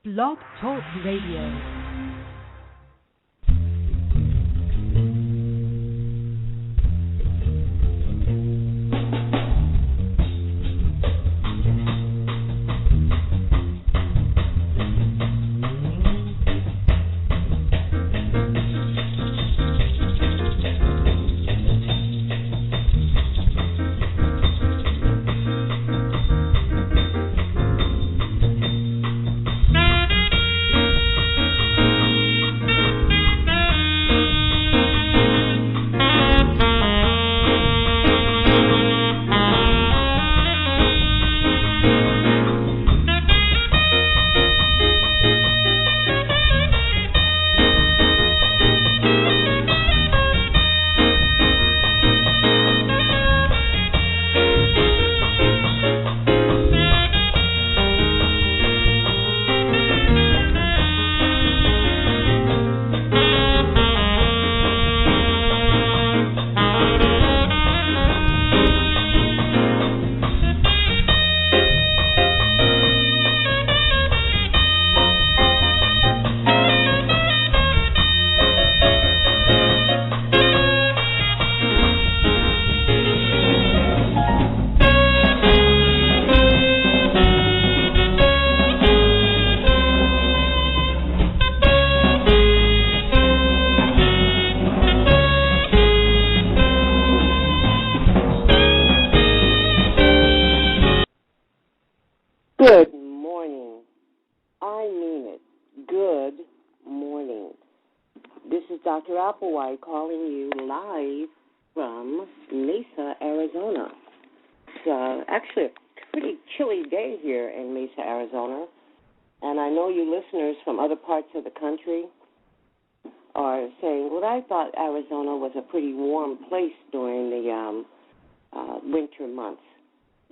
Blog Talk Radio. Good morning. I mean it. Good morning. This is Dr. Applewhite calling you live from Mesa, Arizona. It's actually a pretty chilly day here in Mesa, Arizona. And I know you listeners from other parts of the country are saying, well, I thought Arizona was a pretty warm place during the winter months.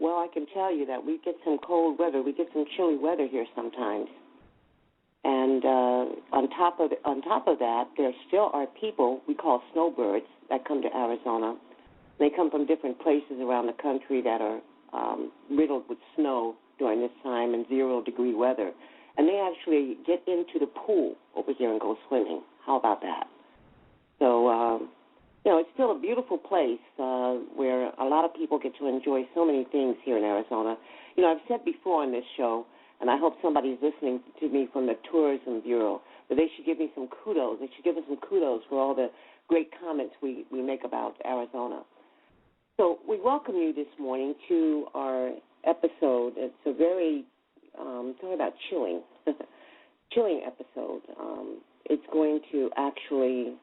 Well, I can tell you that we get some cold weather. We get some chilly weather here sometimes. And on top of that, there still are people we call snowbirds that come to Arizona. They come from different places around the country that are riddled with snow during this time and 0-degree weather. And they actually get into the pool over here and go swimming. How about that? So, it's still a beautiful place where a lot of people get to enjoy so many things here in Arizona. I've said before on this show, and I hope somebody's listening to me from the Tourism Bureau, that they should give me some kudos. They should give us some kudos for all the great comments we make about Arizona. So we welcome you this morning to our episode. It's a very, talking about chilling episode. It's going to actually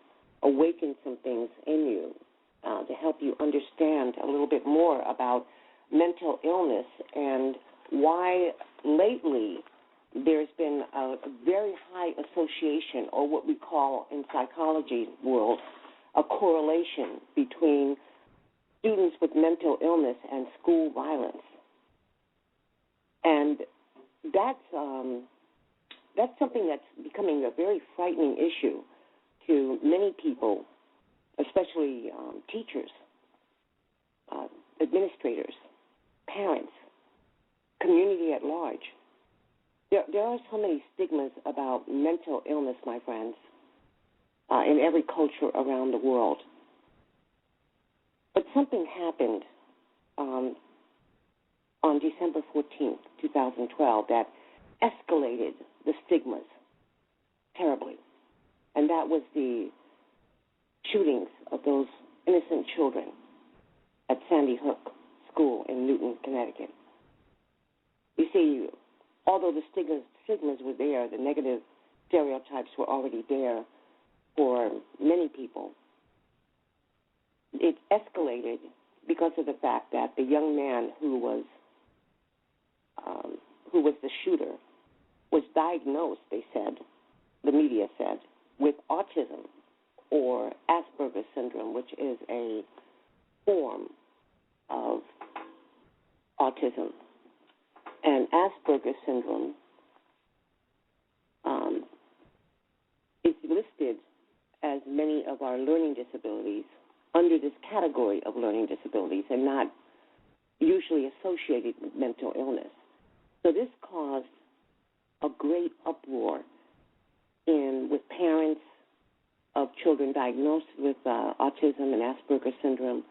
awaken some things in you to help you understand a little bit more about mental illness and why lately there's been a very high association, or what we call in psychology world, a correlation between students with mental illness and school violence. And that's something that's becoming a very frightening issue to many people, especially teachers, administrators, parents, community at large. There are so many stigmas about mental illness, my friends, in every culture around the world. But something happened on December 14th, 2012, that escalated the stigmas terribly. And that was the shootings of those innocent children at Sandy Hook School in Newton, Connecticut. You see, although the stigmas were there, the negative stereotypes were already there for many people, it escalated because of the fact that the young man who was the shooter was diagnosed, they said, the media said, with autism or Asperger syndrome, which is a form of autism. And Asperger syndrome is listed as many of our learning disabilities under this category of learning disabilities and not usually associated with mental illness. So this caused a great uproar with parents of children diagnosed with autism and Asperger syndrome,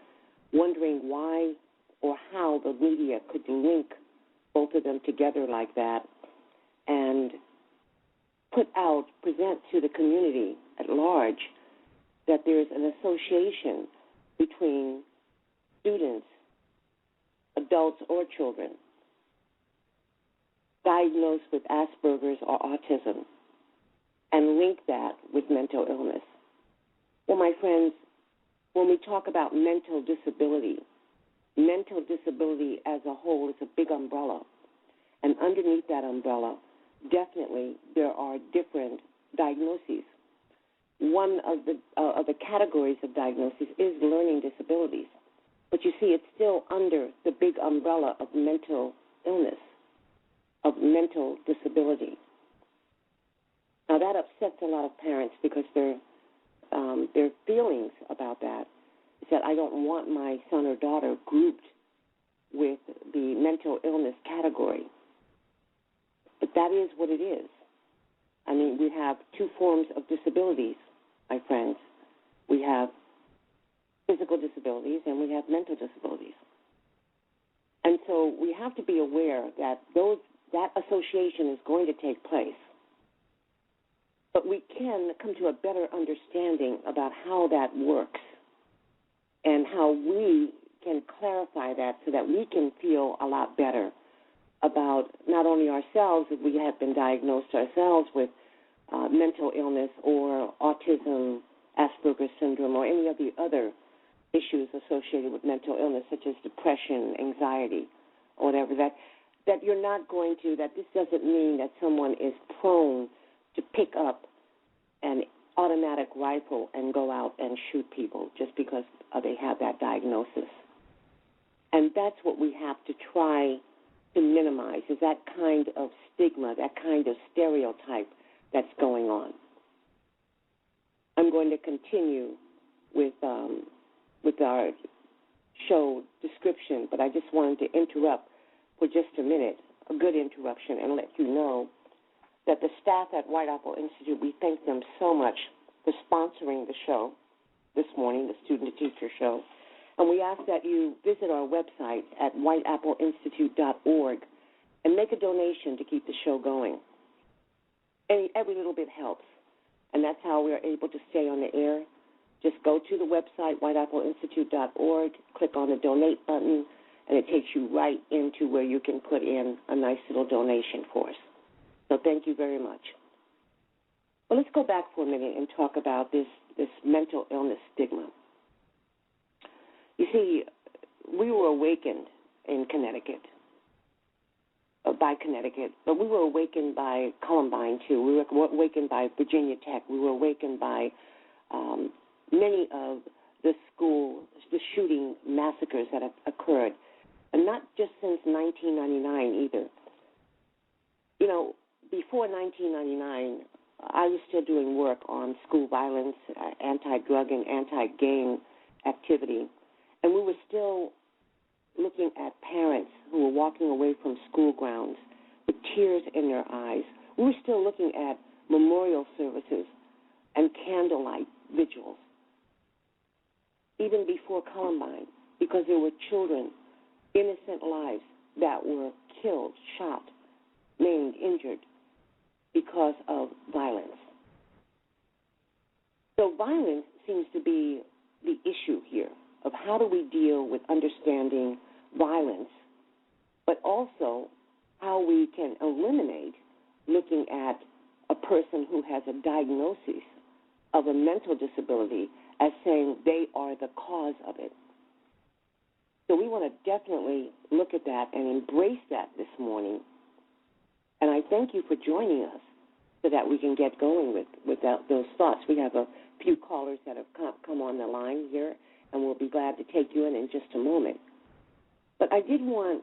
wondering why or how the media could link both of them together like that and present to the community at large that there's an association between students, adults or children, diagnosed with Asperger's or autism, and link that with mental illness. Well, my friends, when we talk about mental disability as a whole is a big umbrella. And underneath that umbrella, definitely there are different diagnoses. One of the categories of diagnosis is learning disabilities. But you see, it's still under the big umbrella of mental illness, of mental disability. Now, that upsets a lot of parents because their feelings about that is that I don't want my son or daughter grouped with the mental illness category. But that is what it is. I mean, we have two forms of disabilities, my friends. We have physical disabilities and we have mental disabilities. And so we have to be aware that that association is going to take place. But we can come to a better understanding about how that works and how we can clarify that so that we can feel a lot better about not only ourselves, if we have been diagnosed ourselves with mental illness or autism, Asperger syndrome, or any of the other issues associated with mental illness, such as depression, anxiety, or whatever, that you're not going to, that this doesn't mean that someone is prone to pick up an automatic rifle and go out and shoot people just because they have that diagnosis. And that's what we have to try to minimize, is that kind of stigma, that kind of stereotype that's going on. I'm going to continue with our show description, but I just wanted to interrupt for just a minute, a good interruption, and let you know that the staff at White Apple Institute, we thank them so much for sponsoring the show this morning, the student-to-teacher show. And we ask that you visit our website at whiteappleinstitute.org and make a donation to keep the show going. Every little bit helps, and that's how we're able to stay on the air. Just go to the website, whiteappleinstitute.org, click on the donate button, and it takes you right into where you can put in a nice little donation for us. So thank you very much. Well, let's go back for a minute and talk about this mental illness stigma. You see, we were awakened in Connecticut, by Connecticut, but we were awakened by Columbine, too. We were awakened by Virginia Tech. We were awakened by many of the shooting massacres that have occurred, and not just since 1999 either. You know, before 1999, I was still doing work on school violence, anti-drug and anti-gang activity, and we were still looking at parents who were walking away from school grounds with tears in their eyes. We were still looking at memorial services and candlelight vigils, even before Columbine, because there were children, innocent lives that were killed, shot, maimed, injured because of violence. So violence seems to be the issue here of how do we deal with understanding violence, but also how we can eliminate looking at a person who has a diagnosis of a mental disability as saying they are the cause of it. So we want to definitely look at that and embrace that this morning. And I thank you for joining us so that we can get going with those thoughts. We have a few callers that have come on the line here, and we'll be glad to take you in just a moment. But I did want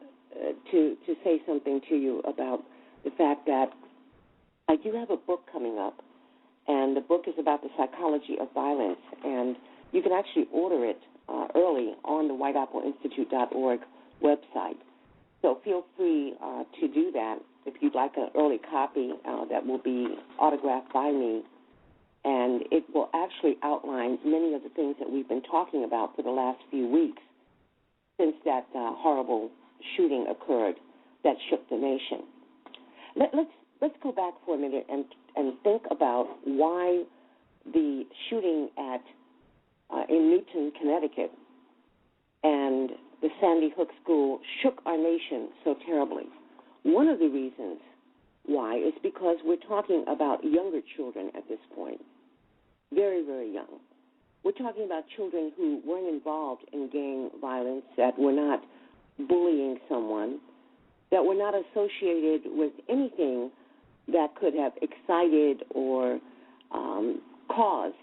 to say something to you about the fact that I do have a book coming up, and the book is about the psychology of violence, and you can actually order it early on the whiteappleinstitute.org website. So feel free to do that. if you'd like an early copy, that will be autographed by me, and it will actually outline many of the things that we've been talking about for the last few weeks since that horrible shooting occurred that shook the nation. Let's go back for a minute and think about why the shooting in Newton, Connecticut, and the Sandy Hook School shook our nation so terribly. One of the reasons why is because we're talking about younger children at this point, very, very young. We're talking about children who weren't involved in gang violence, that were not bullying someone, that were not associated with anything that could have excited or caused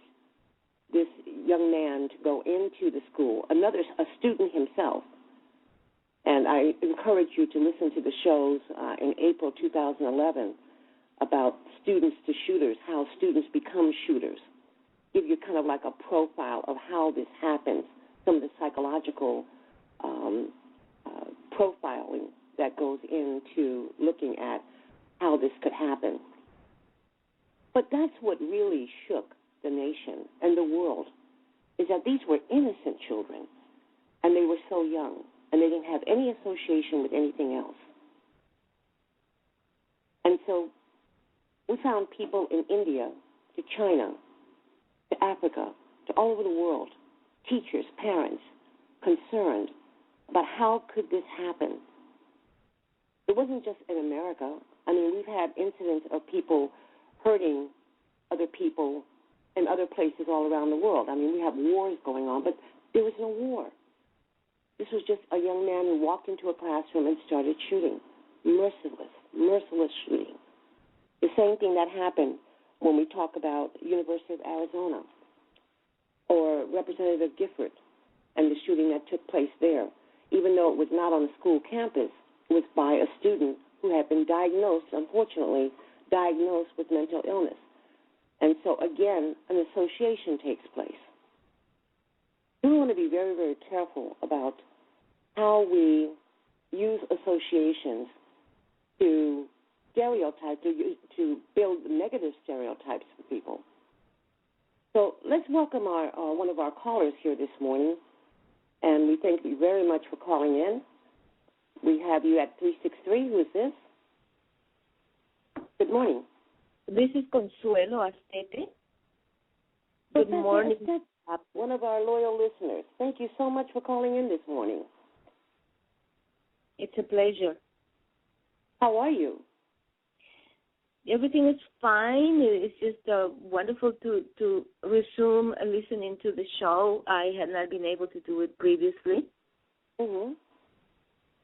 this young man to go into the school, a student himself. And I encourage you to listen to the shows in April 2011 about students to shooters, how students become shooters. Give you kind of like a profile of how this happens, some of the psychological profiling that goes into looking at how this could happen. But that's what really shook the nation and the world, is that these were innocent children, and they were so young, and they didn't have any association with anything else. And so we found people in India, to China, to Africa, to all over the world, teachers, parents, concerned about how could this happen. It wasn't just in America. I mean, we've had incidents of people hurting other people in other places all around the world. I mean, we have wars going on, but there was no war. This was just a young man who walked into a classroom and started shooting. Merciless shooting. The same thing that happened when we talk about University of Arizona or Representative Gifford and the shooting that took place there. Even though it was not on a school campus, it was by a student who had been unfortunately diagnosed with mental illness. And so, again, an association takes place. We want to be very, very careful about how we use associations to stereotype, to build negative stereotypes for people. So let's welcome one of our callers here this morning, and we thank you very much for calling in. We have you at 363. Who is this? Good morning. This is Consuelo Astete. Good morning. One of our loyal listeners. Thank you so much for calling in this morning. It's a pleasure. How are you? Everything is fine. It's just wonderful to resume listening to the show. I had not been able to do it previously. Mm-hmm.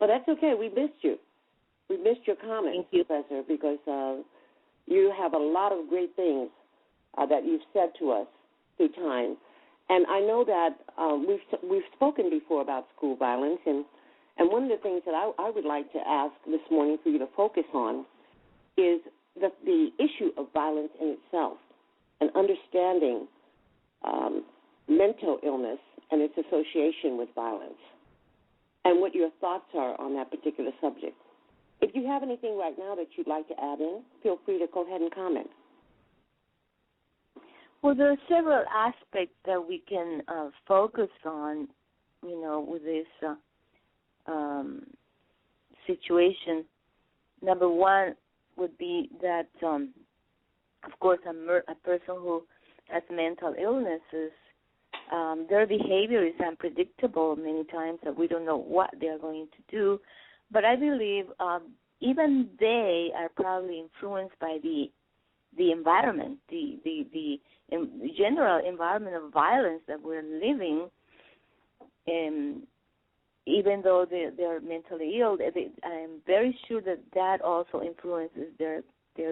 But that's okay. We missed you. We missed your comments, Professor, because you have a lot of great things that you've said to us through time. And I know that we've spoken before about school violence, and one of the things that I would like to ask this morning for you to focus on is the issue of violence in itself and understanding mental illness and its association with violence, and what your thoughts are on that particular subject. If you have anything right now that you'd like to add in, feel free to go ahead and comment. Well, there are several aspects that we can focus on, with this situation. Number one would be that, of course, a person who has mental illnesses, their behavior is unpredictable many times, that we don't know what they're going to do. But I believe even they are probably influenced by the environment, the general environment of violence that we're living. Even though they're mentally ill, I'm very sure that also influences their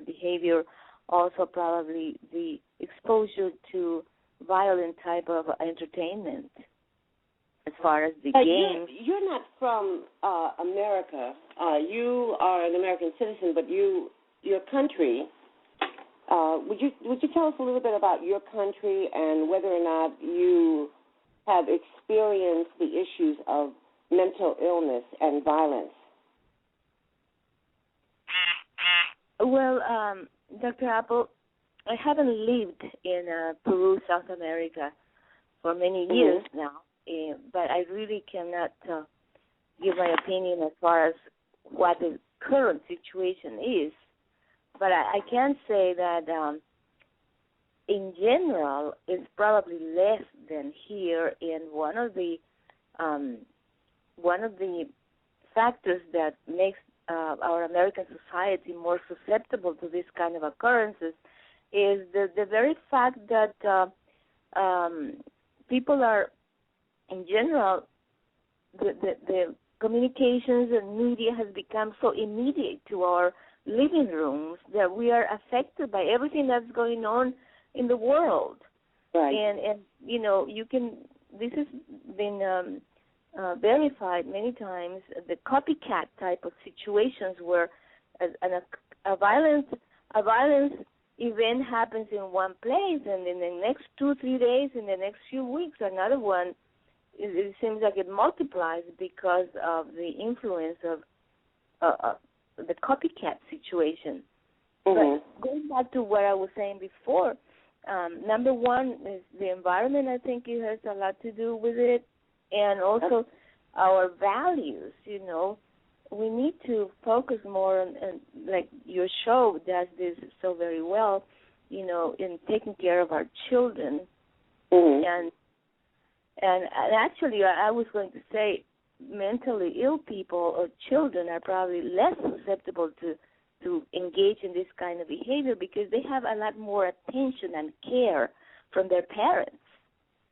behavior. Also, probably the exposure to violent type of entertainment. As far as the games, you're not from America. You are an American citizen, but your country. Would you tell us a little bit about your country and whether or not you have experienced the issues of mental illness and violence? Well, Dr. Apple, I haven't lived in Peru, South America, for many years now, but I really cannot give my opinion as far as what the current situation is. But I can say that in general, it's probably less than here. And one of the factors that makes our American society more susceptible to this kind of occurrences is the very fact that people are, in general, the communications and media has become so immediate to our living rooms that we are affected by everything that's going on in the world. Right. And you know, this has been verified many times, the copycat type of situations where a violence event happens in one place, and in the next 2-3 days, in the next few weeks, another one, it seems like it multiplies because of the influence of the copycat situation. But going back to what I was saying before, number one is the environment. I think it has a lot to do with it, and also our values. You know, we need to focus more on, like your show does this so very well, you know, in taking care of our children. And actually, I was going to say mentally ill people or children are probably less susceptible to engage in this kind of behavior because they have a lot more attention and care from their parents.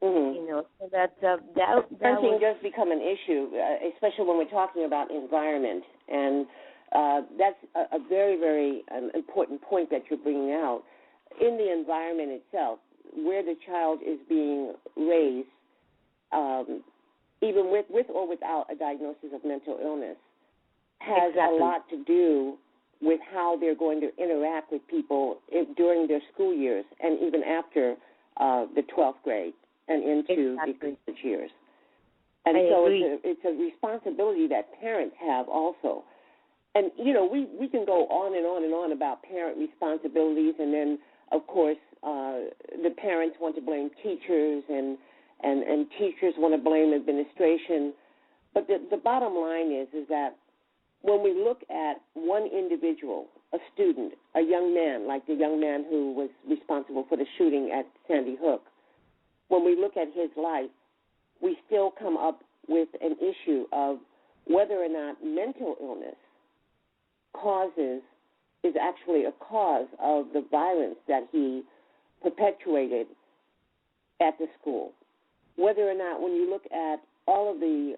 You know, so that parenting does become an issue, especially when we're talking about environment, and that's a very, very important point that you're bringing out. In the environment itself, where the child is being raised, even with or without a diagnosis of mental illness, has a lot to do with how they're going to interact with people during their school years and even after the 12th grade and into the college years. And so it's a responsibility that parents have also. And, you know, we can go on and on and on about parent responsibilities, and then, of course, the parents want to blame teachers and teachers want to blame administration. But the bottom line is that when we look at one individual, a student, a young man, like the young man who was responsible for the shooting at Sandy Hook, when we look at his life, we still come up with an issue of whether or not mental illness is actually a cause of the violence that he perpetuated at the school. Whether or not, when you look at all of the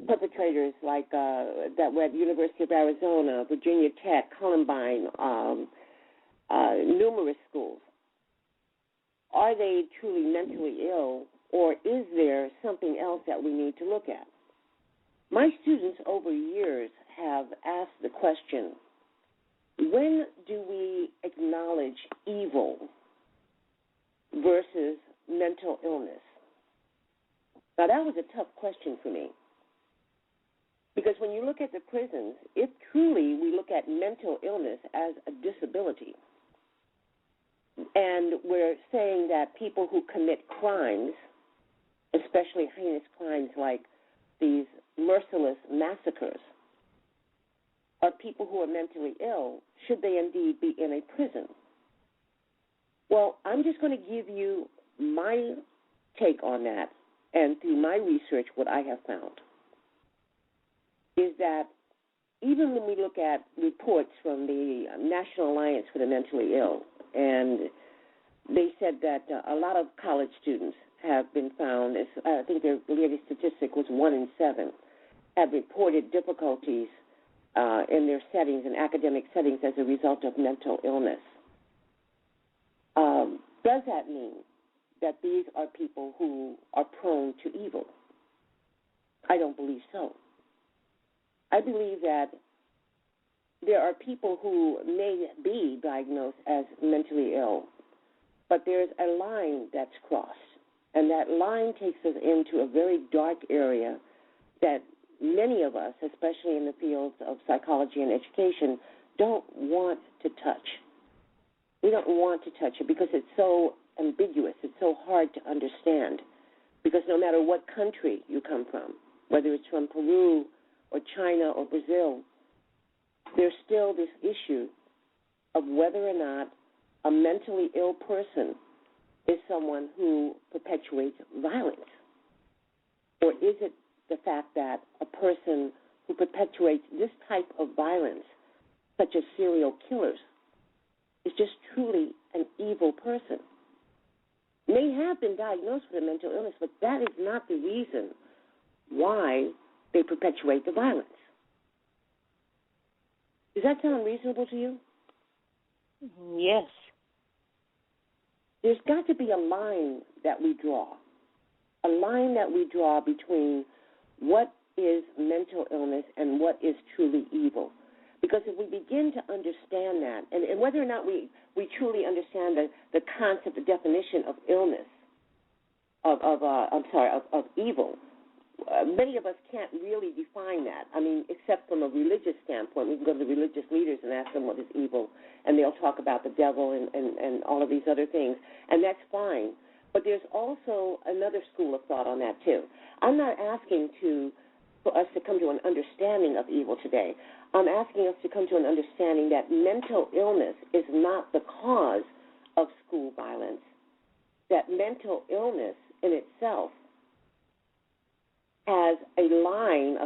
perpetrators like that were at the University of Arizona, Virginia Tech, Columbine, numerous schools, are they truly mentally ill, or is there something else that we need to look at? My students over years have asked the question, when do we acknowledge evil versus mental illness? Now, that was a tough question for me, because when you look at the prisons, if truly we look at mental illness as a disability, and we're saying that people who commit crimes, especially heinous crimes like these merciless massacres, are people who are mentally ill, should they indeed be in a prison? Well, I'm just going to give you my take on that, and through my research, what I have found is that even when we look at reports from the National Alliance for the Mentally Ill, and they said that a lot of college students have been found, I think the latest statistic was 1 in 7, have reported difficulties in their settings, in academic settings, as a result of mental illness. Does that mean that these are people who are prone to evil? I don't believe so. I believe that there are people who may be diagnosed as mentally ill, but there's a line that's crossed, and that line takes us into a very dark area that many of us, especially in the fields of psychology and education, don't want to touch. We don't want to touch it because it's so ambiguous. It's so hard to understand. Because no matter what country you come from, whether it's from Peru or China or Brazil, there's still this issue of whether or not a mentally ill person is someone who perpetuates violence. Or is it the fact that a person who perpetuates this type of violence, such as serial killers, is just truly an evil person? May have been diagnosed with a mental illness, but that is not the reason why they perpetuate the violence. Does that sound reasonable to you? Yes. There's got to be a line that we draw, between what is mental illness and what is truly evil. Because if we begin to understand that, and whether or not we truly understand the concept, the definition of illness, of evil, many of us can't really define that. I mean, except from a religious standpoint. We can go to the religious leaders and ask them what is evil, and they'll talk about the devil and all of these other things, and that's fine. But there's also another school of thought on that, too. I'm not asking for us to come to an understanding of evil today. I'm asking us to come to an understanding that mental illness is not the cause of school violence, that mental illness in itself has a line,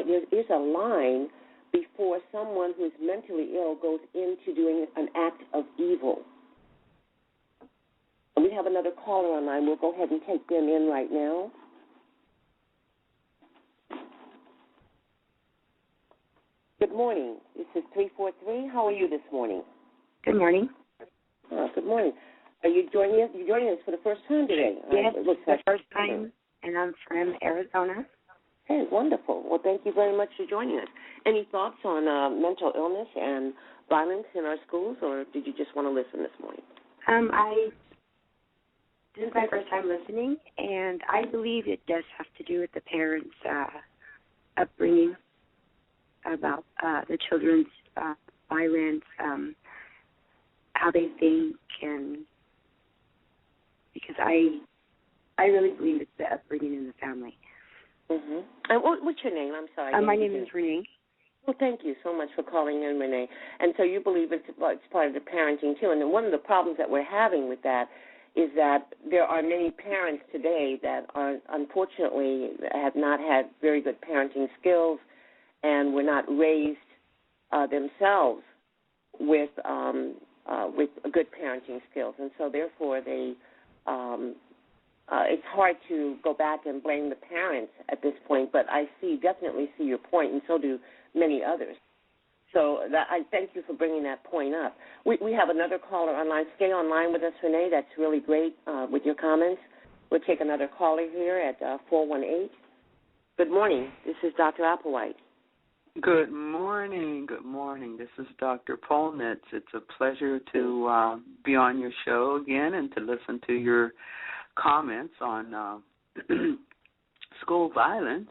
there is a line before someone who's mentally ill goes into doing an act of evil. And we have another caller online. We'll go ahead and take them in right now. Good morning. This is 343. How are you this morning? Good morning. Good morning. Are you joining us? You're joining us for the first time today? Yes, it's the first time, and I'm from Arizona. Hey, wonderful. Well, thank you very much for joining us. Any thoughts on mental illness and violence in our schools, or did you just want to listen this morning? This is my first time listening, and I believe it does have to do with the parents' upbringing about the children's violence, how they think, and because I really believe it's the upbringing in the family. Mm-hmm. And what's your name? I'm sorry. My name is Renee. Well, thank you so much for calling in, Renee. And so you believe it's part of the parenting, too. And one of the problems that we're having with that is that there are many parents today that are, unfortunately, have not had very good parenting skills and were not raised themselves with good parenting skills. And so, therefore, they it's hard to go back and blame the parents at this point, but I definitely see your point, and so do many others. So I thank you for bringing that point up. We have another caller online. Stay online with us, Renee. That's really great with your comments. We'll take another caller here at 418. Good morning. This is Dr. Applewhite. Good morning. Good morning. This is Dr. Polnitz. It's a pleasure to be on your show again and to listen to your comments on school violence.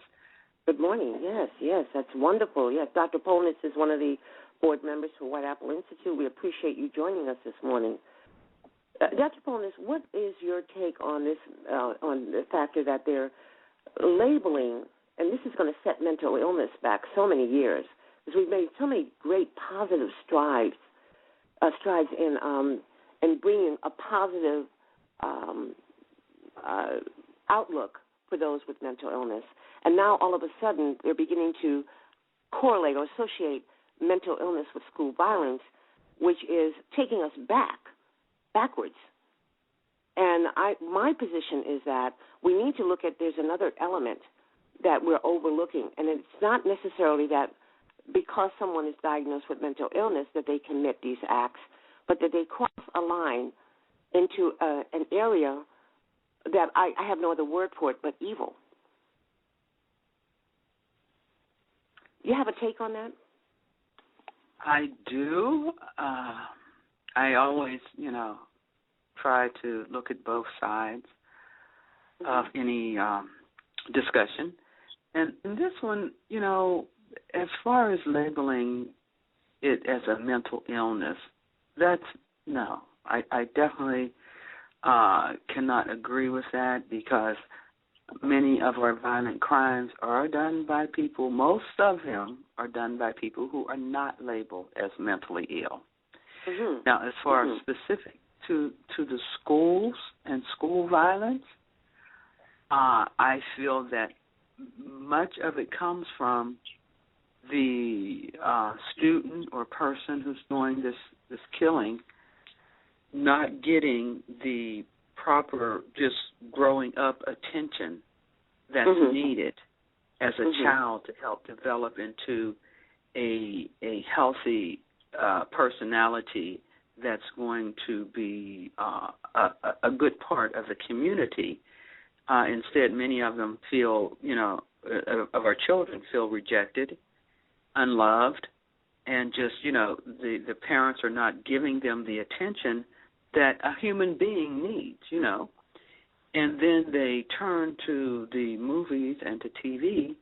Good morning. Yes, that's wonderful. Yes, Dr. Polnitz is one of the board members for White Apple Institute. We appreciate you joining us this morning. Dr. Polnitz, what is your take on this, on the factor that they're labeling, and this is going to set mental illness back so many years, because we've made so many great positive strides in bringing a positive outlook for those with mental illness. And now all of a sudden they're beginning to correlate or associate mental illness with school violence, which is taking us backwards. And my position is that we need to look at there's another element that we're overlooking, and it's not necessarily that because someone is diagnosed with mental illness that they commit these acts, but that they cross a line into an area that I have no other word for it but evil. You have a take on that? I do. I always, try to look at both sides of any discussion. And this one, as far as labeling it as a mental illness. That's no. I definitely cannot agree with that, because many of our violent crimes are done by people, most of them are done by people who are not labeled as mentally ill. Mm-hmm. Now, as far as specific to the schools and school violence, I feel that much of it comes from the student or person who's doing this killing not getting the proper just growing up attention that's needed as a child to help develop into a healthy personality that's going to be a good part of the community. Instead, many of them feel, of our children feel rejected, unloved, and just, the parents are not giving them the attention that a human being needs, And then they turn to the movies and to TV,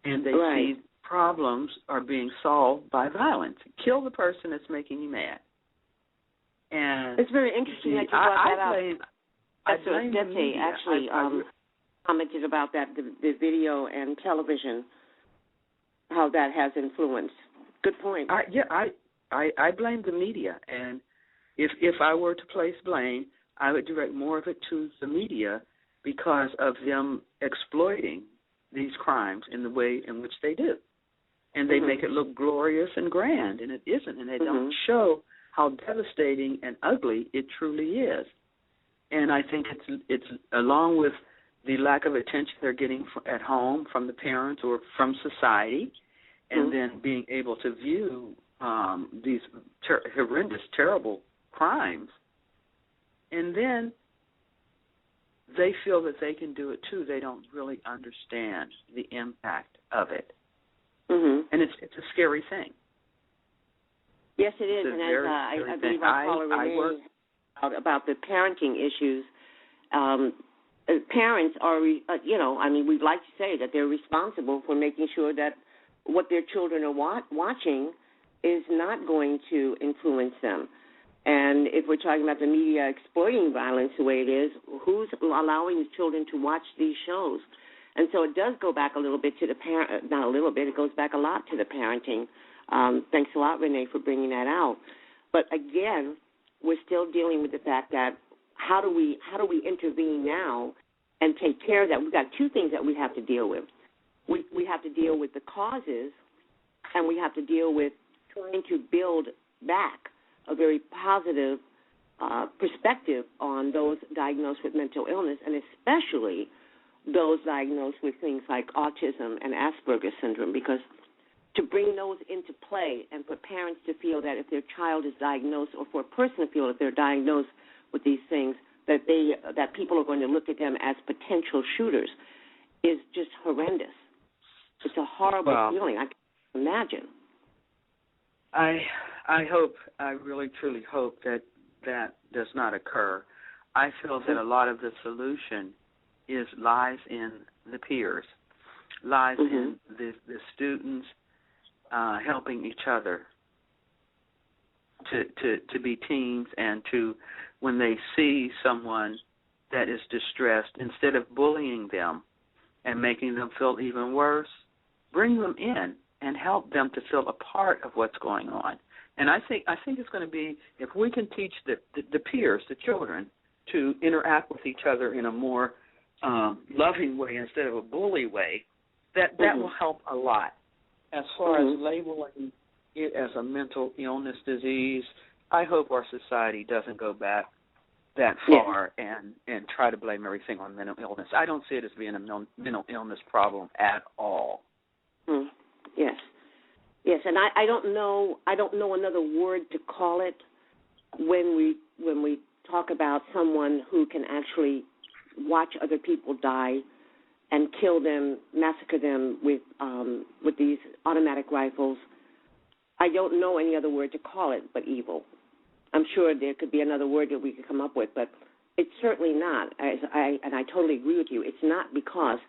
and they see problems are being solved by violence. Kill the person that's making you mad. And it's very interesting that you brought that up. Dete actually commented about that, the video and television, how that has influenced. Good point. I blame the media, and if I were to place blame, I would direct more of it to the media because of them exploiting these crimes in the way in which they do. And they make it look glorious and grand, and it isn't, and they don't show how devastating and ugly it truly is. And I think it's along with the lack of attention they're getting at home from the parents or from society, and then being able to view these horrendous, terrible crimes, and then they feel that they can do it too. They don't really understand the impact of it. And it's a scary thing. Yes, it is. And as I believe our caller Renee about the parenting issues, parents are, we'd like to say that they're responsible for making sure that what their children are watching is not going to influence them. And if we're talking about the media exploiting violence the way it is, who's allowing the children to watch these shows? And so it does go back a little bit to the parent, not a little bit, it goes back a lot to the parenting. Thanks a lot, Renee, for bringing that out. But again, we're still dealing with the fact that how do we intervene now and take care of that? We've got two things that we have to deal with. We have to deal with the causes, and we have to deal with trying to build back a very positive perspective on those diagnosed with mental illness, and especially those diagnosed with things like autism and Asperger syndrome, because to bring those into play and for parents to feel that if their child is diagnosed, or for a person to feel that they're diagnosed with these things, that people are going to look at them as potential shooters, is just horrendous. It's a horrible feeling. I can imagine. I really truly hope that does not occur. I feel that a lot of the solution lies in the peers, lies in the students helping each other to be teams, and to, when they see someone that is distressed, instead of bullying them and making them feel even worse, bring them in and help them to feel a part of what's going on. And I think it's going to be, if we can teach the peers, the children, to interact with each other in a more loving way instead of a bully way, that will help a lot. As far as labeling it as a mental illness disease, I hope our society doesn't go back that far and try to blame everything on mental illness. I don't see it as being a mental illness problem at all. Yes. Yes, and I don't know another word to call it when we talk about someone who can actually watch other people die and kill them, massacre them with these automatic rifles. I don't know any other word to call it but evil. I'm sure there could be another word that we could come up with, but it's certainly not. And I totally agree with you. It's not because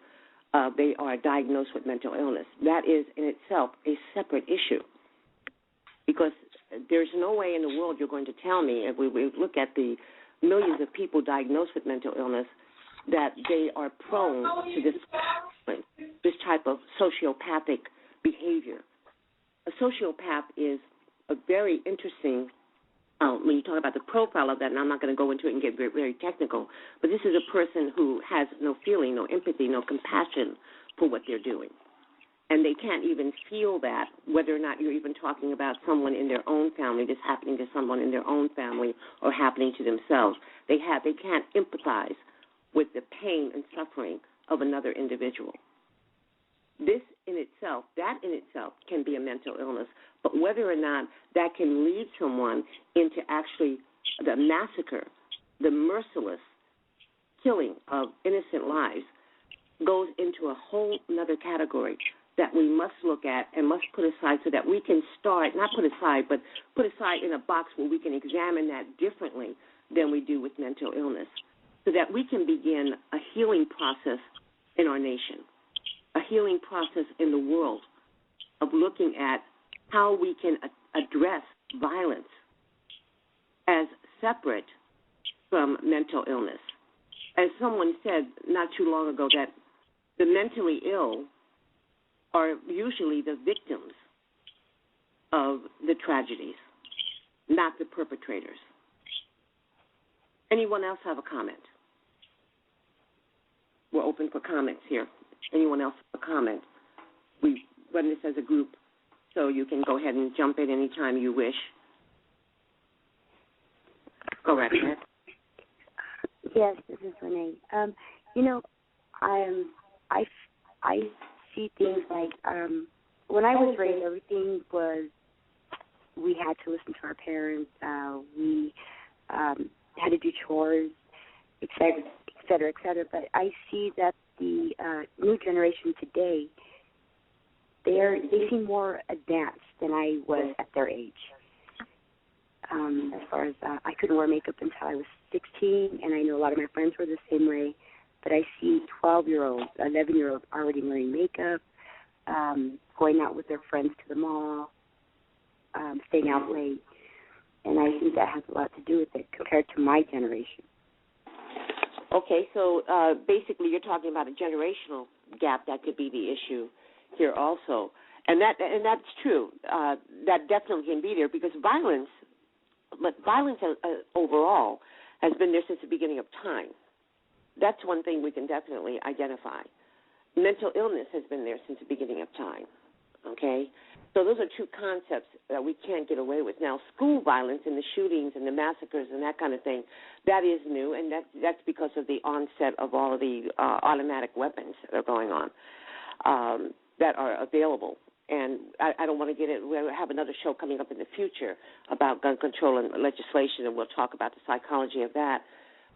they are diagnosed with mental illness. That is in itself a separate issue. because there's no way in the world you're going to tell me, if we look at the millions of people diagnosed with mental illness, that they are prone to this type of sociopathic behavior. A sociopath is a very interesting, when you talk about the profile of that, and I'm not going to go into it and get very, very technical, but this is a person who has no feeling, no empathy, no compassion for what they're doing. And they can't even feel that, whether or not you're even talking about someone in their own family, this happening to someone in their own family or happening to themselves. They can't empathize with the pain and suffering of another individual. That in itself can be a mental illness, but whether or not that can lead someone into actually the massacre, the merciless killing of innocent lives, goes into a whole other category that we must look at and must put aside so that we can start, not put aside, but put aside in a box where we can examine that differently than we do with mental illness, so that we can begin a healing process in our nation, a healing process in the world of looking at how we can address violence as separate from mental illness. As someone said not too long ago, that the mentally ill are usually the victims of the tragedies, not the perpetrators. Anyone else have a comment? We're open for comments here. Anyone else have a comment? We run this as a group, so you can go ahead and jump in anytime you wish. Go right ahead. Yes, this is Renee. I see things like when I was raised, everything was, we had to listen to our parents. We had to do chores, et cetera, et cetera. But I see that the new generation today, they seem more advanced than I was at their age. As far as I couldn't wear makeup until I was 16, and I know a lot of my friends were the same way. But I see 12-year-olds, 11-year-olds already wearing makeup, going out with their friends to the mall, staying out late. And I think that has a lot to do with it compared to my generation. Okay, so basically you're talking about a generational gap that could be the issue here also. And that's true. That definitely can be there because violence overall has been there since the beginning of time. That's one thing we can definitely identify. Mental illness has been there since the beginning of time, okay? So those are two concepts that we can't get away with. Now, school violence and the shootings and the massacres and that kind of thing, that is new, and that's because of the onset of all of the automatic weapons that are going on that are available. And I don't want to get it. We'll have another show coming up in the future about gun control and legislation, and we'll talk about the psychology of that.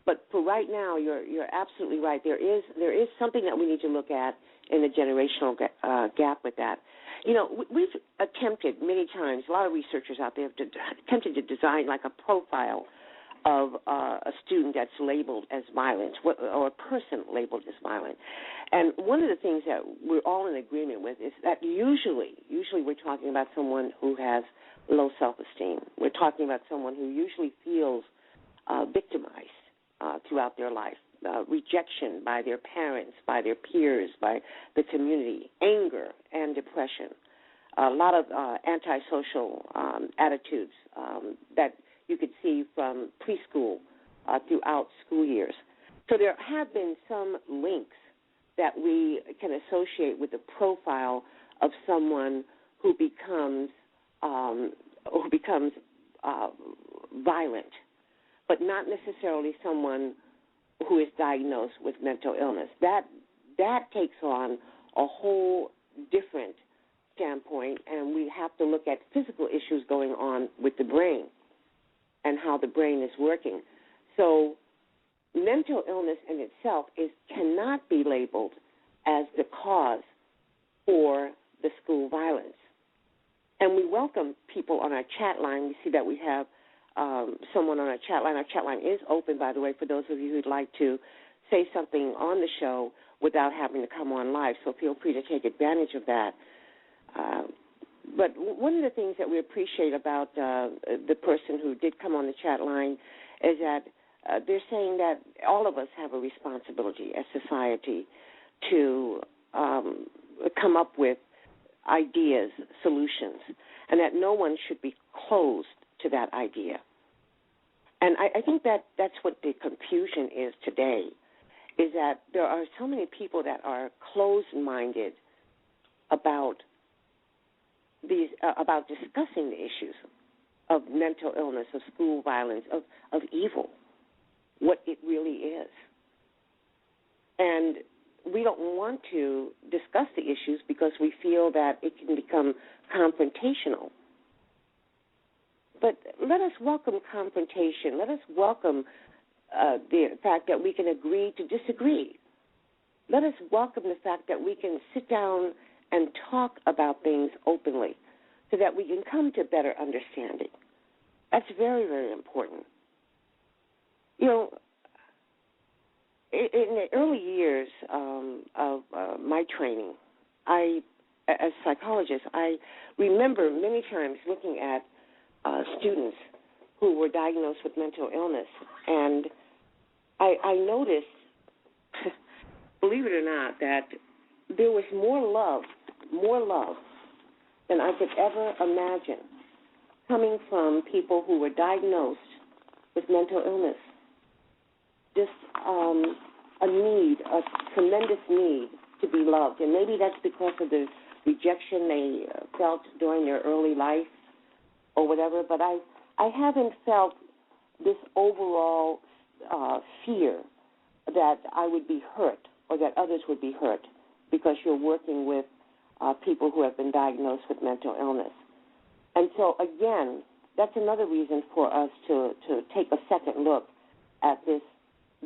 But for right now, you're absolutely right. There is something that we need to look at in the generational gap with that. You know, we've attempted many times, a lot of researchers out there have attempted to design like a profile of a student that's labeled as violent or a person labeled as violent. And one of the things that we're all in agreement with is that usually we're talking about someone who has low self-esteem. We're talking about someone who usually feels victimized throughout their life, rejection by their parents, by their peers, by the community, anger and depression, a lot of antisocial attitudes that you could see from preschool throughout school years. So there have been some links that we can associate with the profile of someone who becomes violent, but not necessarily someone who is diagnosed with mental illness. That takes on a whole different standpoint, and we have to look at physical issues going on with the brain and how the brain is working. So mental illness in itself cannot be labeled as the cause for the school violence. And we welcome people on our chat line. We see that we have someone on our chat line. Our chat line is open, by the way, for those of you who'd like to say something on the show without having to come on live, so feel free to take advantage of that. But one of the things that we appreciate about the person who did come on the chat line is that they're saying that all of us have a responsibility as society to come up with ideas, solutions, and that no one should be closed to that idea. And I think that that's what the confusion is today, is that there are so many people that are closed-minded about these about discussing the issues of mental illness, of school violence, of evil, what it really is. And we don't want to discuss the issues because we feel that it can become confrontational. But let us welcome confrontation. Let us welcome the fact that we can agree to disagree. Let us welcome the fact that we can sit down and talk about things openly so that we can come to better understanding. That's very, very important. You know, in the early years of my training, as a psychologist, I remember many times looking at students who were diagnosed with mental illness, and I noticed, believe it or not, that there was more love than I could ever imagine coming from people who were diagnosed with mental illness. Just a need, a tremendous need to be loved. And maybe that's because of the rejection they felt during their early life or whatever, but I haven't felt this overall fear that I would be hurt or that others would be hurt because you're working with people who have been diagnosed with mental illness. And so, again, that's another reason for us to take a second look at this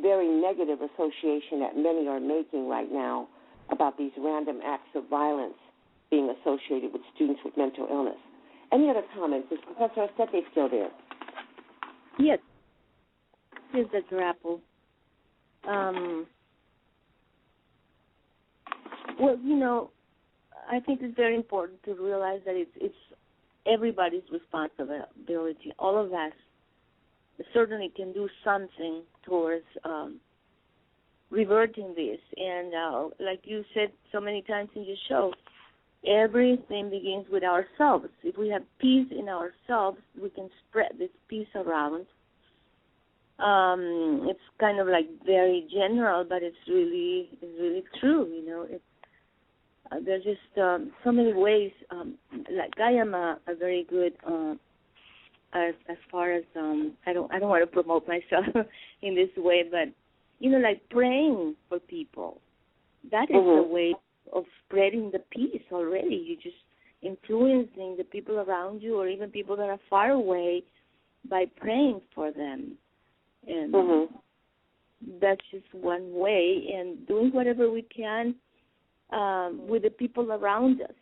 very negative association that many are making right now about these random acts of violence being associated with students with mental illness. Any other comments? Is Professor Arcette still there? Yes. Here's Dr. Apple. Well, you know, I think it's very important to realize that it's everybody's responsibility. All of us certainly can do something towards reverting this. And like you said so many times in your show, everything begins with ourselves. If we have peace in ourselves, we can spread this peace around. It's kind of like very general, but it's really true. You know, there's just so many ways. Like I am a very good as far as I don't want to promote myself in this way, but you know, like praying for people. That is a way of spreading the peace already. You're just influencing the people around you or even people that are far away by praying for them. And that's just one way, and doing whatever we can with the people around us.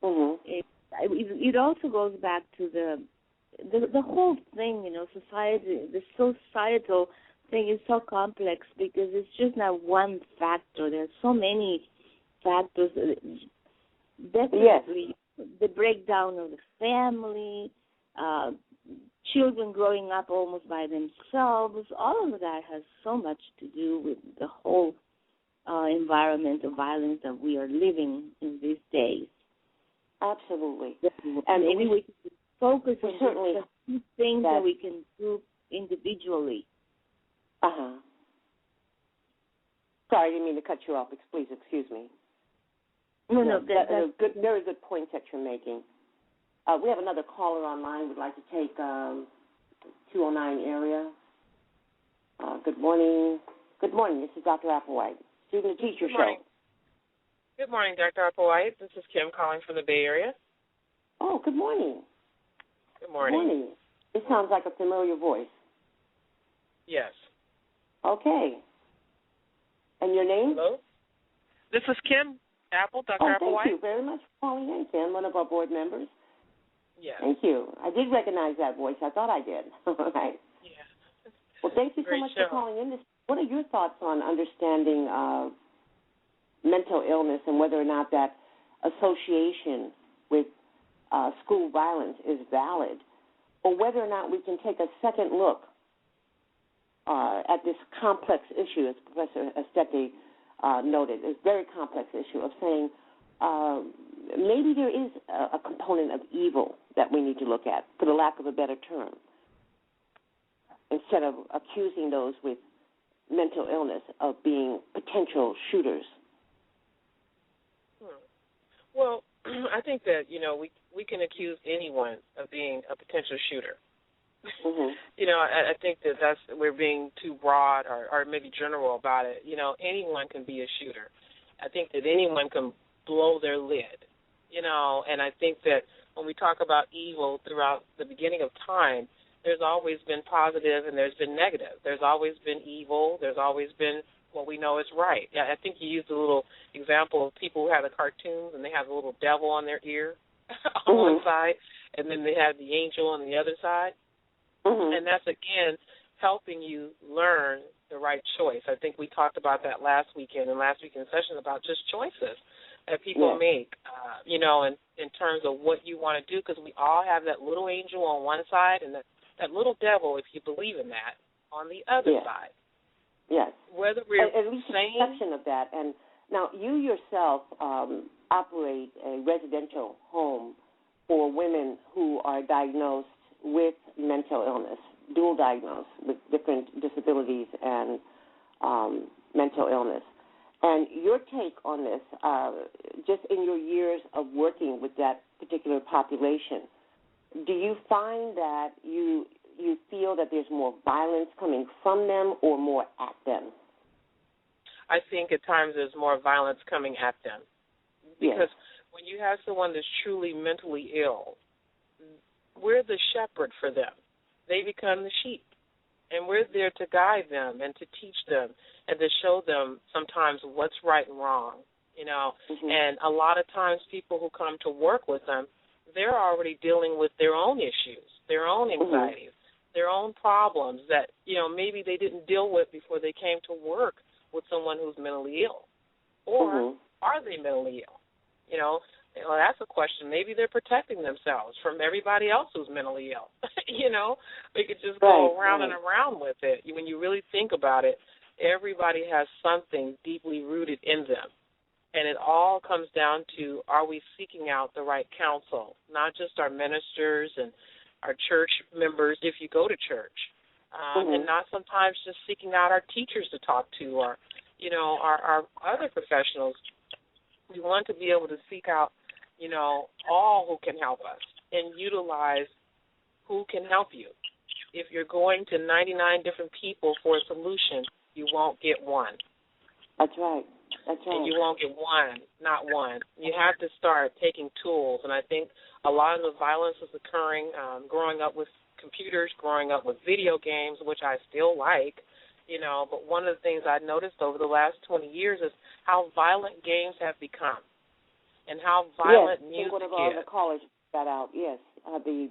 It also goes back to the whole thing, you know, society, the societal thing is so complex because it's just not one factor. There's so many factors. Definitely the breakdown of the family, children growing up almost by themselves, all of that has so much to do with the whole environment of violence that we are living in these days. Absolutely. And maybe we can focus on certainly things that we can do individually. Sorry, I didn't mean to cut you off. Please excuse me. No, that's good, very good points that you're making. We have another caller online we'd like to take, 209 area. Good morning. Good morning. This is Dr. Applewhite, Student and Teacher Show. Good morning, Dr. Applewhite. This is Kim calling from the Bay Area. Oh, good morning. Good morning. Good morning. This sounds like a familiar voice. Yes. Okay. And your name? Hello? This is Kim Apple, Dr. Applewhite. Thank you very much for calling in, Kim, one of our board members. Yes. Thank you. I did recognize that voice. I thought I did. All right. Yeah. Well, thank you so much for calling in. What are your thoughts on understanding mental illness and whether or not that association with school violence is valid, or whether or not we can take a second look at this complex issue, as Professor Estete noted, this very complex issue of saying maybe there is a component of evil that we need to look at, for the lack of a better term, instead of accusing those with mental illness of being potential shooters. Well, I think that, we can accuse anyone of being a potential shooter. Mm-hmm. I think that we're being too broad or maybe general about it. Anyone can be a shooter. I think that anyone can blow their lid, and I think that when we talk about evil throughout the beginning of time, there's always been positive and there's been negative. There's always been evil. There's always been what we know is right. Yeah, I think you used a little example of people who have the cartoons and they have a little devil on their ear on one side, and then they have the angel on the other side. Mm-hmm. And that's, again, helping you learn the right choice. I think we talked about that last weekend session about just choices that people make, in terms of what you want to do, because we all have that little angel on one side and that little devil, if you believe in that, on the other side. Yes. Whether we're at least a perception of that. And now you yourself operate a residential home for women who are diagnosed with mental illness, dual diagnosed with different disabilities and mental illness. And your take on this, just in your years of working with that particular population, do you find that you feel that there's more violence coming from them or more at them? I think at times there's more violence coming at them. Because when you have someone that's truly mentally ill, we're the shepherd for them. They become the sheep. And we're there to guide them and to teach them and to show them sometimes what's right and wrong, Mm-hmm. And a lot of times people who come to work with them, they're already dealing with their own issues, their own anxieties, their own problems that, maybe they didn't deal with before they came to work with someone who's mentally ill. Or are they mentally ill? That's a question. Maybe they're protecting themselves from everybody else who's mentally ill. We could just go around and around with it. When you really think about it, everybody has something deeply rooted in them. And it all comes down to, are we seeking out the right counsel, not just our ministers and our church members if you go to church, and not sometimes just seeking out our teachers to talk to or, our other professionals. We want to be able to seek out, all who can help us and utilize who can help you. If you're going to 99 different people for a solution, you won't get one. That's right. That's right. And you won't get one, not one. You have to start taking tools, and I think a lot of the violence is occurring growing up with computers, growing up with video games, which I still like, but one of the things I've noticed over the last 20 years is how violent games have become and how violent music is. Yes, one of the callers got out, the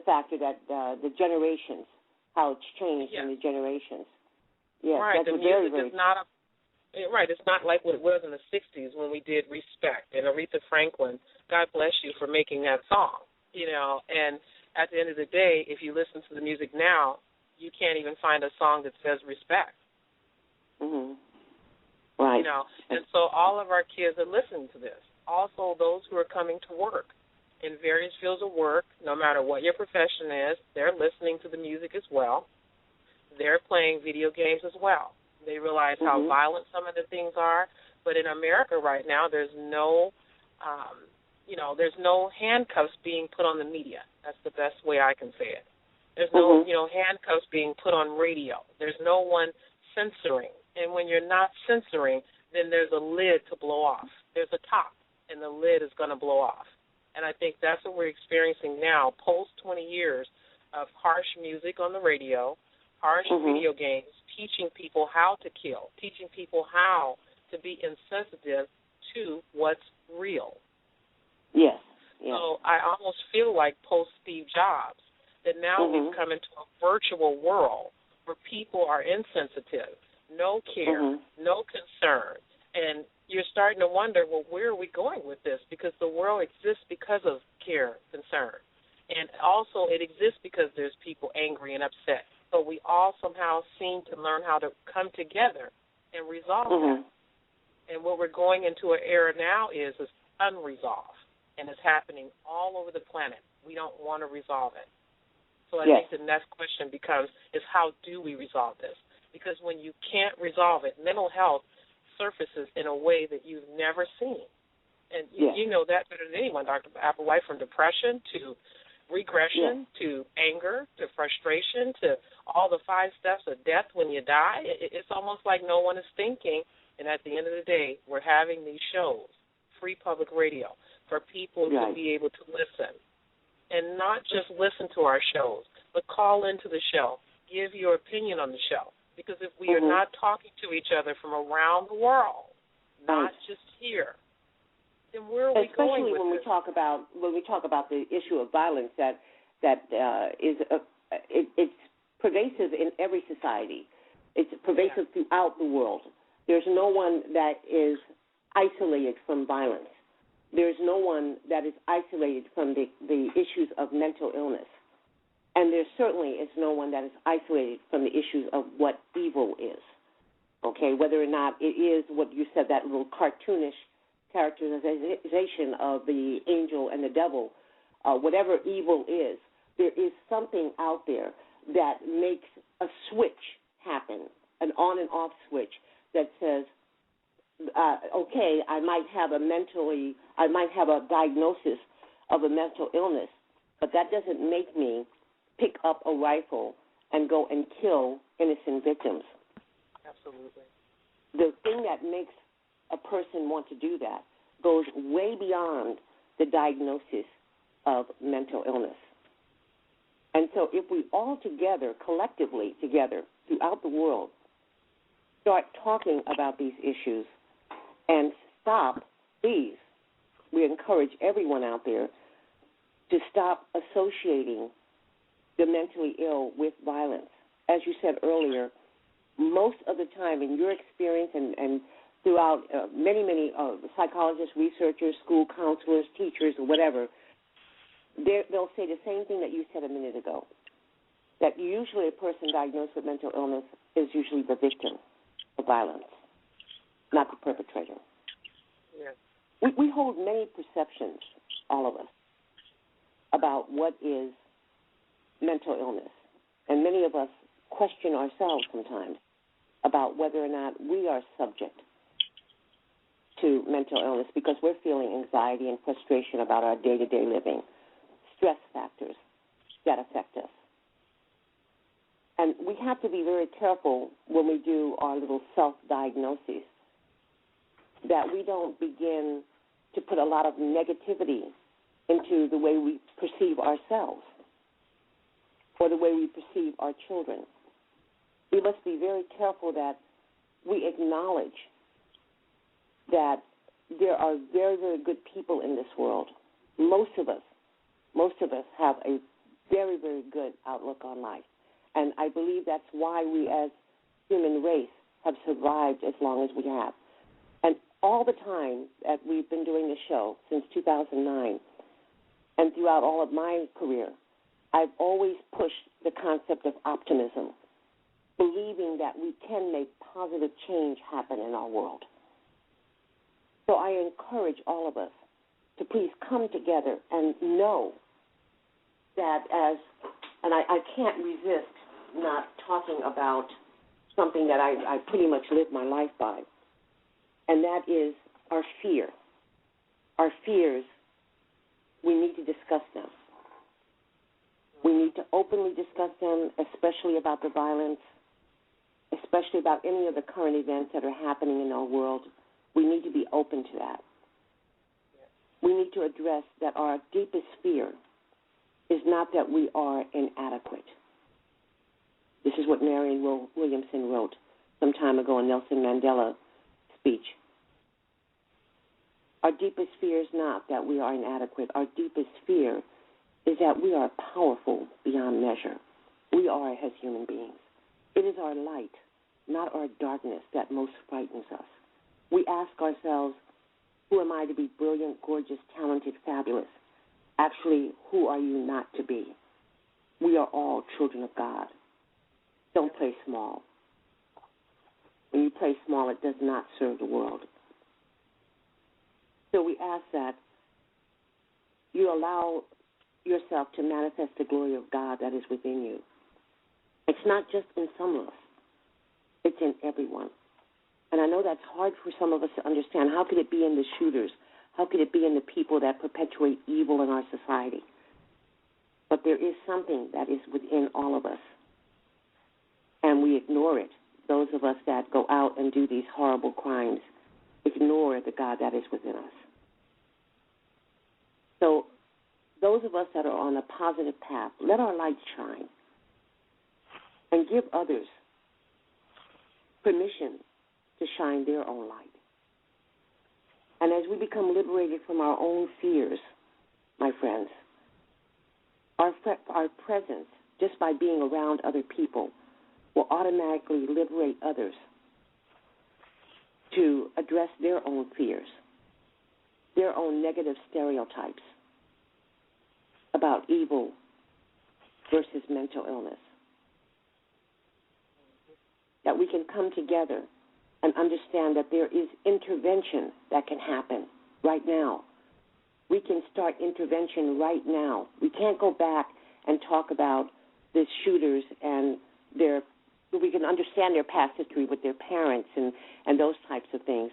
factor that the generations, how it's changed in the generations. Yes, right, that's the music very, very is not it's not like what it was in the 60s when we did Respect. And Aretha Franklin, God bless you for making that song, and at the end of the day, if you listen to the music now, you can't even find a song that says respect. Mm-hmm. Right. And so all of our kids are listening to this. Also, those who are coming to work in various fields of work, no matter what your profession is, they're listening to the music as well. They're playing video games as well. They realize how violent some of the things are. But in America right now, there's no, there's no handcuffs being put on the media. That's the best way I can say it. There's no, handcuffs being put on radio. There's no one censoring. And when you're not censoring, then there's a lid to blow off. There's a top, and the lid is going to blow off. And I think that's what we're experiencing now, post 20 years of harsh music on the radio, harsh video games, teaching people how to kill, teaching people how to be insensitive to what's real. Yes. So I almost feel like post-Steve Jobs, that now we've come into a virtual world where people are insensitive, no care, no concern, and you're starting to wonder, well, where are we going with this? Because the world exists because of care, concern. And also it exists because there's people angry and upset. So we all somehow seem to learn how to come together and resolve that. And what we're going into an era now is unresolved, and it's happening all over the planet. We don't want to resolve it. So I think the next question becomes is how do we resolve this? Because when you can't resolve it, mental health surfaces in a way that you've never seen. And you know that better than anyone, Dr. Applewhite, from depression to regression to anger to frustration to all the 5 steps of death when you die. It's almost like no one is thinking. And at the end of the day, we're having these shows, free public radio, for people to be able to listen. And not just listen to our shows, but call into the show, give your opinion on the show. Because if we are not talking to each other from around the world, not just here, then where are we going with Especially when we talk about the issue of violence it's pervasive in every society. It's pervasive throughout the world. There's no one that is isolated from violence. There's no one that is isolated from the issues of mental illness. And there certainly is no one that is isolated from the issues of what evil is, okay, whether or not it is what you said, that little cartoonish characterization of the angel and the devil, whatever evil is, there is something out there that makes a switch happen, an on and off switch that says, okay, I might have a diagnosis of a mental illness, but that doesn't make me pick up a rifle and go and kill innocent victims. Absolutely. The thing that makes a person want to do that goes way beyond the diagnosis of mental illness. And so if we all together, collectively together, throughout the world, start talking about these issues and stop, please, we encourage everyone out there to stop associating the mentally ill with violence. As you said earlier, most of the time in your experience and throughout many psychologists, researchers, school counselors, teachers, or whatever, they'll say the same thing that you said a minute ago, that usually a person diagnosed with mental illness is usually the victim of violence, not the perpetrator. Yes. We hold many perceptions, all of us, about what is mental illness. And many of us question ourselves sometimes about whether or not we are subject to mental illness because we're feeling anxiety and frustration about our day-to-day living, stress factors that affect us. And we have to be very careful when we do our little self-diagnoses that we don't begin to put a lot of negativity into the way we perceive ourselves or the way we perceive our children. We must be very careful that we acknowledge that there are very, very good people in this world. Most of us have a very, very good outlook on life. And I believe that's why we as human race have survived as long as we have. And all the time that we've been doing this show, since 2009, and throughout all of my career, I've always pushed the concept of optimism, believing that we can make positive change happen in our world. So I encourage all of us to please come together and know that and I can't resist not talking about something that I pretty much live my life by, and that is our fear. Our fears, we need to discuss them. We need to openly discuss them, especially about the violence, especially about any of the current events that are happening in our world. We need to be open to that. We need to address that our deepest fear is not that we are inadequate. This is what Marion Williamson wrote some time ago in Nelson Mandela's speech. Our deepest fear is not that we are inadequate. Our deepest fear is that we are powerful beyond measure. We are as human beings. It is our light, not our darkness, that most frightens us. we ask ourselves, who am I to be brilliant, gorgeous, talented, fabulous? Actually, who are you not to be? We are all children of God. Don't play small. When you play small, it does not serve the world. So we ask that you allow yourself to manifest the glory of God that is within you. It's not just in some of us. It's in everyone. And I know that's hard for some of us to understand. How could it be in the shooters? How could it be in the people that perpetuate evil in our society? But there is something that is within all of us, and we ignore it. Those of us that go out and do these horrible crimes ignore the God that is within us. So those of us that are on a positive path, let our light shine and give others permission to shine their own light. And as we become liberated from our own fears, my friends, our presence, just by being around other people, will automatically liberate others to address their own fears, their own negative stereotypes about evil versus mental illness. That we can come together and understand that there is intervention that can happen right now. We can start intervention right now. We can't go back and talk about the shooters and we can understand their past history with their parents and those types of things.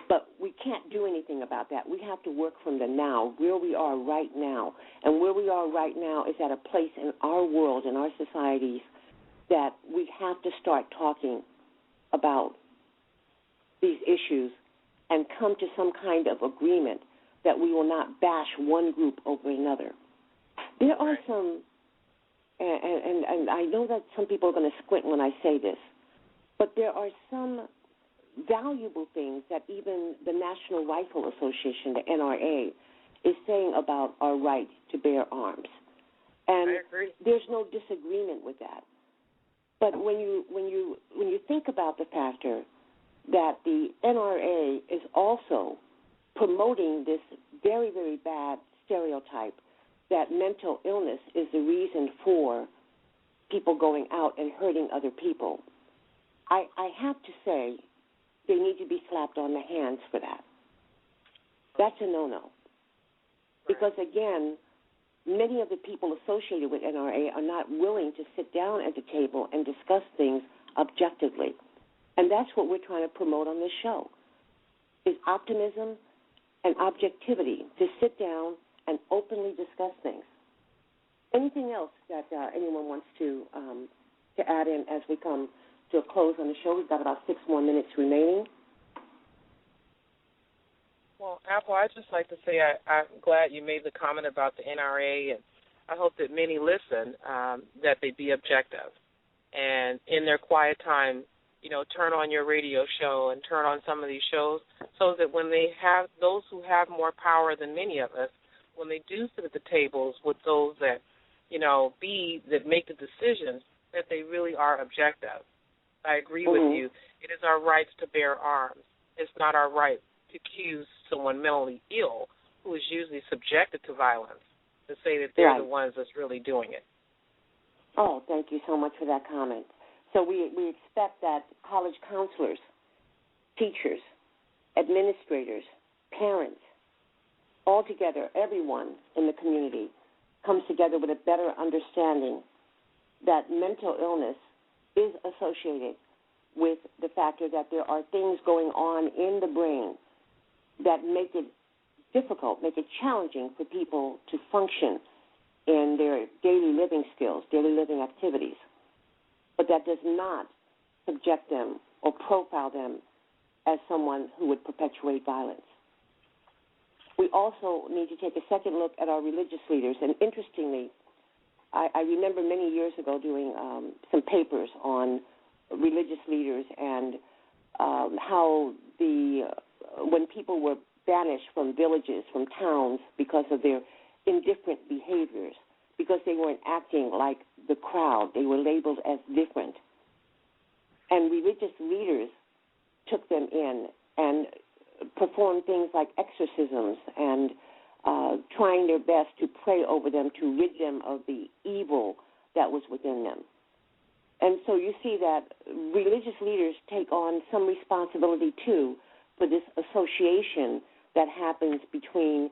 But we can't do anything about that. We have to work from the now, where we are right now. And where we are right now is at a place in our world, in our societies, that we have to start talking about these issues and come to some kind of agreement that we will not bash one group over another. There are some, and I know that some people are going to squint when I say this, but there are some valuable things that even the National Rifle Association, the NRA, is saying about our right to bear arms. And I agree. There's no disagreement with that. But when you think about the factor that the NRA is also promoting this very, very bad stereotype that mental illness is the reason for people going out and hurting other people, I have to say they need to be slapped on the hands for that. That's a no-no. Because, again, many of the people associated with NRA are not willing to sit down at the table and discuss things objectively. And that's what we're trying to promote on this show, is optimism and objectivity, to sit down and openly discuss things. Anything else that anyone wants to add in as we come to a close on the show? We've got about 6 more minutes remaining. Well, Apple, I'd just like to say I'm glad you made the comment about the NRA, and I hope that many listen, that they be objective. And in their quiet time, turn on your radio show and turn on some of these shows so that when they have those who have more power than many of us, when they do sit at the tables with those that, that make the decisions, that they really are objective. I agree with you. It is our rights to bear arms. It's not our right to accuse someone mentally ill who is usually subjected to violence to say that they're the ones that's really doing it. Oh, thank you so much for that comment. So we expect that college counselors, teachers, administrators, parents, all together, everyone in the community comes together with a better understanding that mental illness is associated with the factor that there are things going on in the brain that make it difficult, make it challenging for people to function in their daily living skills, daily living activities. But that does not subject them or profile them as someone who would perpetuate violence. We also need to take a second look at our religious leaders. And interestingly, I remember many years ago doing some papers on religious leaders and how when people were banished from villages, from towns, because of their indifferent behaviors, because they weren't acting like the crowd. They were labeled as different. And religious leaders took them in and perform things like exorcisms and trying their best to pray over them to rid them of the evil that was within them. And so you see that religious leaders take on some responsibility, too, for this association that happens between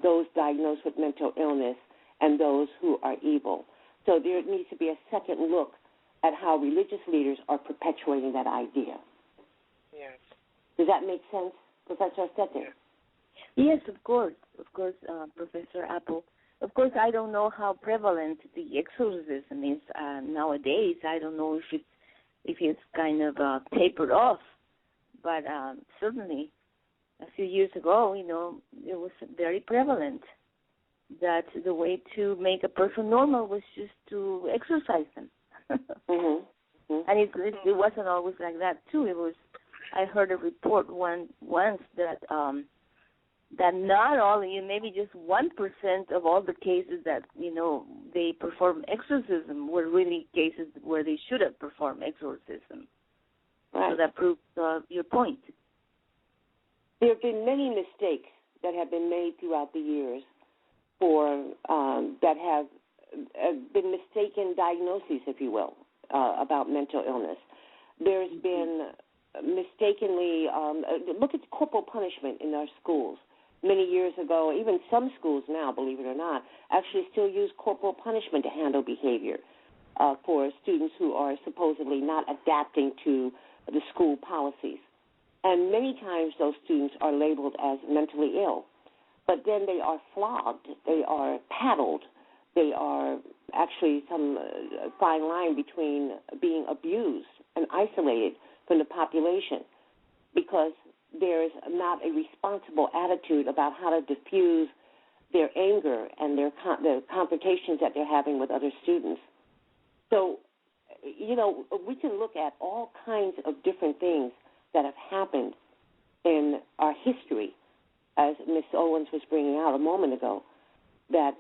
those diagnosed with mental illness and those who are evil. So there needs to be a second look at how religious leaders are perpetuating that idea. Yes. Does that make sense, Professor Stetter? Yes, of course, Professor Apple. Of course, I don't know how prevalent the exorcism is nowadays. I don't know if it's kind of tapered off, but certainly a few years ago, it was very prevalent that the way to make a person normal was just to exorcise them. Mm-hmm. Mm-hmm. And it wasn't always like that too. I heard a report once that that not only, maybe just 1% of all the cases that they perform exorcism were really cases where they should have performed exorcism. Right. So that proves your point. There have been many mistakes that have been made throughout the years for that have been mistaken diagnoses, if you will, about mental illness. There's been mistakenly look at corporal punishment in our schools. Many years ago, even some schools now, believe it or not, actually still use corporal punishment to handle behavior for students who are supposedly not adapting to the school policies. And many times those students are labeled as mentally ill. But then they are flogged, they are paddled, they are actually some fine line between being abused and isolated from the population because there's not a responsible attitude about how to diffuse their anger and the confrontations that they're having with other students. So, we can look at all kinds of different things that have happened in our history, as Ms. Owens was bringing out a moment ago, that,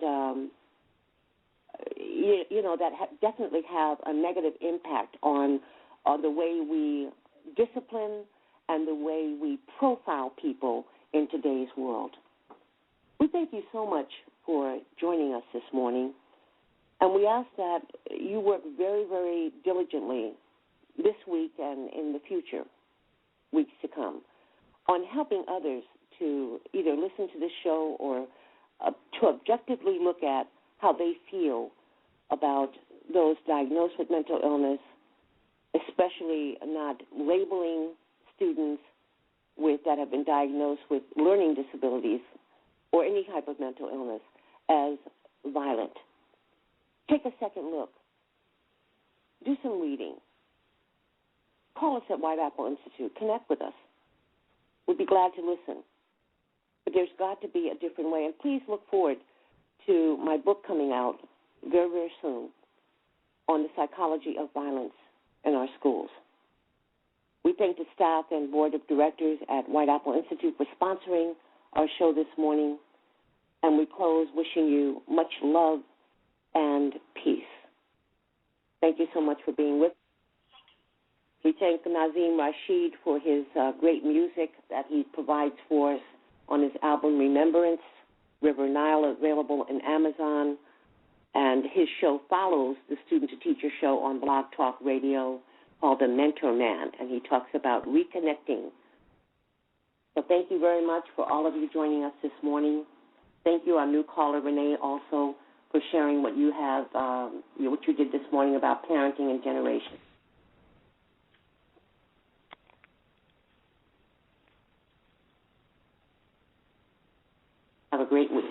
definitely have a negative impact on the way we discipline and the way we profile people in today's world. We thank you so much for joining us this morning, and we ask that you work very, very diligently this week and in the future, weeks to come, on helping others to either listen to this show or to objectively look at how they feel about those diagnosed with mental illness, especially not labeling students that have been diagnosed with learning disabilities or any type of mental illness as violent. Take a second look. Do some reading. Call us at White Apple Institute. Connect with us. We'd be glad to listen. But there's got to be a different way. And please look forward to my book coming out very, very soon on the psychology of violence in our schools. We thank the staff and board of directors at White Apple Institute for sponsoring our show this morning. And we close wishing you much love and peace. Thank you so much for being with us. We thank Nazim Rashid for his great music that he provides for us on his album Remembrance, River Nile, available in Amazon. And his show follows the Student to Teacher show on Blog Talk Radio called The Mentor Man, and he talks about reconnecting. So thank you very much for all of you joining us this morning. Thank you, our new caller, Renee, also for sharing what you have, what you did this morning about parenting and generation. Have a great week.